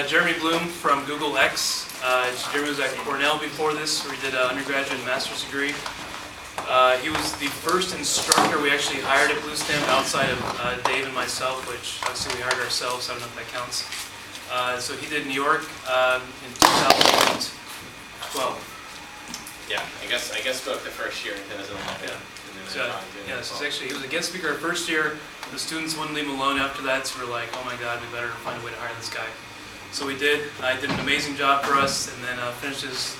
Jeremy Blum from Google X. Jeremy was at Cornell before this, where he did an undergraduate and master's degree. He was the first instructor we actually hired at Bluestamp outside of Dave and myself, which obviously we hired ourselves. I don't know if that counts. So he did New York in 2012. Yeah, I guess spoke the first year in 2011. Yeah. So he was a guest speaker our first year. The students wouldn't leave him alone after that, so we're like, oh my God, we better find a way to hire this guy. So we did. He did an amazing job for us, and then finished his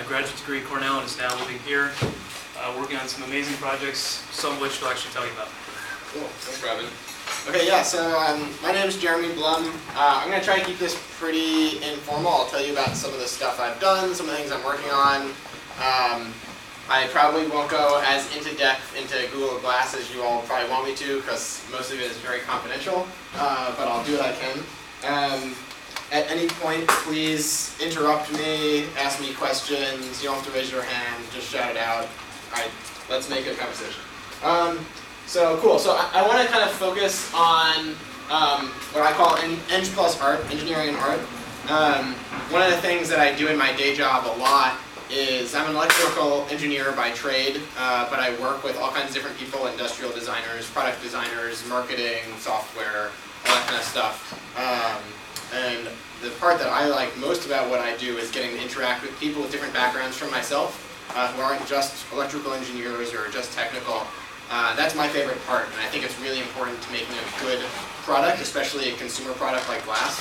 graduate degree at Cornell, and is now living here, working on some amazing projects, some of which he'll actually tell you about. Cool. Thanks, Robin. Okay, yeah, so my name is Jeremy Blum. I'm going to try to keep this pretty informal. I'll tell you about some of the stuff I've done, some of the things I'm working on. I probably won't go as into depth into Google Glass as you all probably want me to, because most of it is very confidential, but I'll do what I can. At any point, please interrupt me, ask me questions. You don't have to raise your hand, just shout it out. All right, let's make a conversation. So cool, so I want to kind of focus on what I call Eng plus art, engineering and art. One of the things that I do in my day job a lot is I'm an electrical engineer by trade, but I work with all kinds of different people, industrial designers, product designers, marketing, software, all that kind of stuff. And the part that I like most about what I do is getting to interact with people with different backgrounds from myself, who aren't just electrical engineers or just technical. That's my favorite part, and I think it's really important to making a good product, especially a consumer product like glass.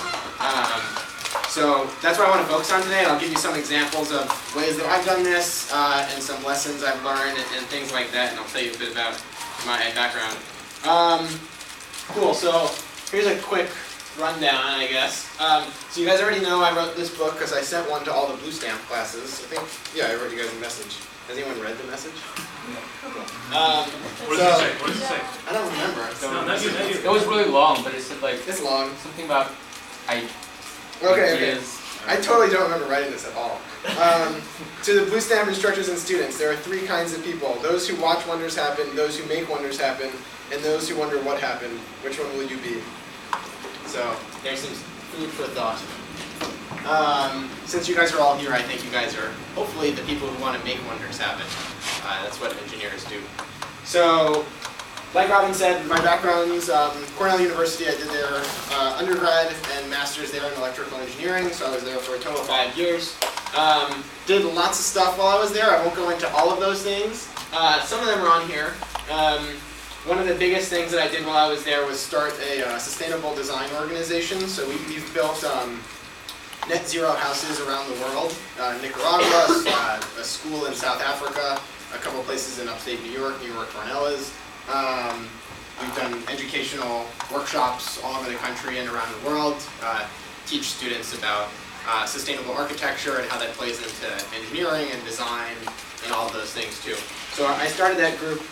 So that's what I want to focus on today. I'll give you some examples of ways that I've done this, and some lessons I've learned, and things like that, and I'll tell you a bit about my background. Cool, so here's a quick rundown, I guess. So you guys already know I wrote this book because I sent one to all the Bluestamp classes. I think, yeah, I wrote you guys a message. Has anyone read the message? What does it say? What does it say? I don't remember. It was really long, but it said like It's long. something about Okay. I totally don't remember writing this at all. To the Bluestamp instructors and students, there are three kinds of people. Those who watch wonders happen, those who make wonders happen, and those who wonder what happened. Which one will you be? So there's some food for thought. Since you guys are all here, I think you guys are hopefully the people who want to make wonders happen. That's what engineers do. So, like Robin said, my background's Cornell University. I did their undergrad and master's there in electrical engineering, so I was there for a total of 5 years. Did lots of stuff while I was there. I won't go into all of those things. Some of them are on here. One of the biggest things that I did while I was there was start a sustainable design organization. So we've built net zero houses around the world. Nicaragua, a school in South Africa, a couple places in upstate New York where Cornell is. We've done educational workshops all over the country and around the world, teach students about sustainable architecture and how that plays into engineering and design and all of those things too. So I started that group,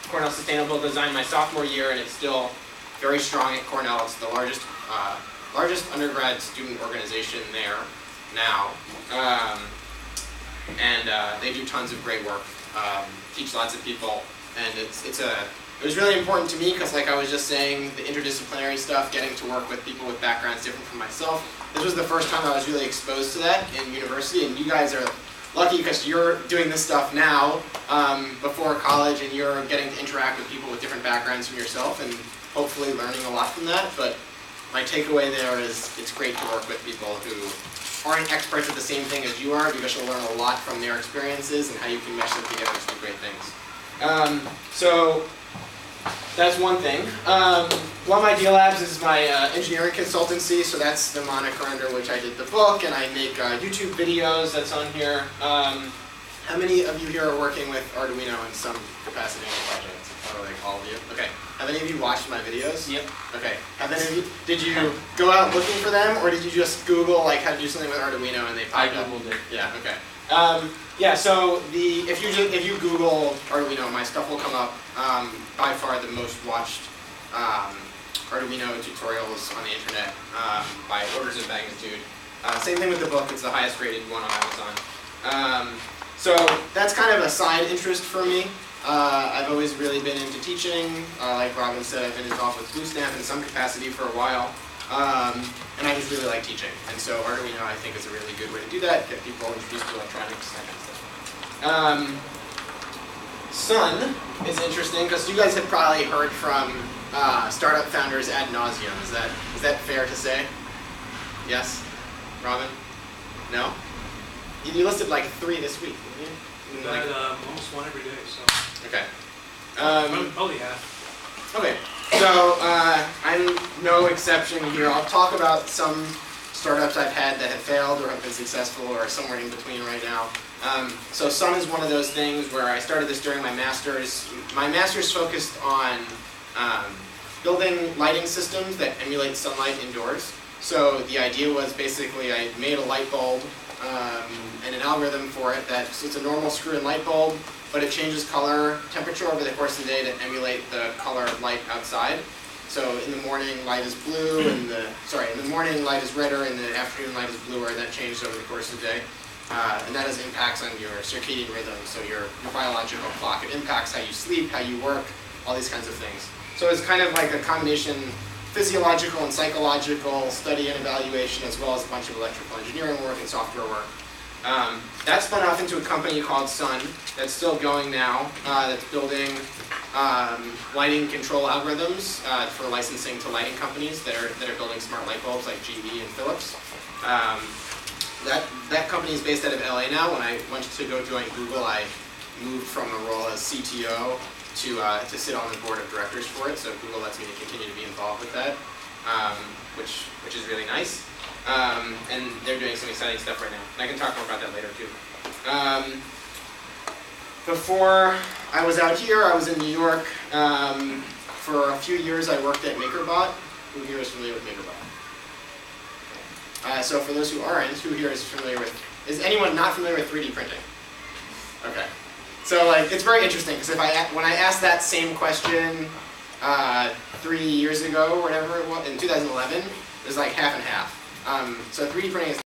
Cornell Sustainable Design, my sophomore year, and it's still very strong at Cornell. It's the largest undergrad student organization there now, and they do tons of great work, teach lots of people, and it was really important to me because, like I was just saying, the interdisciplinary stuff, getting to work with people with backgrounds different from myself. This was the first time I was really exposed to that in university, and you guys are lucky because you're doing this stuff now before college, and you're getting to interact with people with different backgrounds from yourself and hopefully learning a lot from that. But my takeaway there is it's great to work with people who aren't experts at the same thing as you are, because you'll learn a lot from their experiences and how you can mesh them together to do great things. So that's one thing. Blum Idea Labs is my engineering consultancy, so that's the moniker under which I did the book, and I make YouTube videos that's on here. How many of you here are working with Arduino in some capacity on the project? Probably like all of you. Okay. Have any of you watched my videos? Yep. Okay. Have any of you? Did you go out looking for them, or did you just Google like how to do something with Arduino and they popped up? I Googled it. Yeah. Okay. Yeah. So if you Google Arduino, my stuff will come up. By far the most watched Arduino tutorials on the internet by orders of magnitude. Same thing with the book. It's the highest rated one on Amazon. So that's kind of a side interest for me. I've always really been into teaching. Like Robin said, I've been involved with Bluestamp in some capacity for a while. And I just really like teaching. And so Arduino, I think, is a really good way to do that, get people introduced to electronics, that kind of stuff. Sun is interesting because you guys have probably heard from startup founders ad nauseum. Is that fair to say? Yes? Robin? No? You listed like 3 this week, didn't you? We've had almost one every day, so. Okay. Probably half. Okay, so I'm no exception here. I'll talk about some startups I've had that have failed or have been successful or are somewhere in between right now. So Sun is one of those things where I started this during my master's. My master's focused on building lighting systems that emulate sunlight indoors. So the idea was basically I made a light bulb and an algorithm for it so it's a normal screw-in light bulb, but it changes color, temperature over the course of the day to emulate the color of light outside. So in the morning light is blue, in the morning light is redder, in the afternoon light is bluer, and that changes over the course of the day. And that has impacts on your circadian rhythm, so your biological clock. It impacts how you sleep, how you work, all these kinds of things. So it's kind of like a combination physiological and psychological study and evaluation, as well as a bunch of electrical engineering work and software work. That spun off into a company called Sun that's still going now, that's building lighting control algorithms for licensing to lighting companies that are building smart light bulbs like GE and Philips. That company is based out of LA now. When I went to go join Google, I moved from a role as CTO to sit on the board of directors for it. So Google lets me continue to be involved with that, which is really nice. And they're doing some exciting stuff right now. And I can talk more about that later too. Before I was out here, I was in New York. For a few years, I worked at MakerBot. Who here is familiar with MakerBot? So for those who aren't, who here is familiar with, is anyone not familiar with 3D printing? Okay. So like, it's very interesting because when I asked that same question 3 years ago or whatever it was, in 2011, it was like half and half. So 3D printing is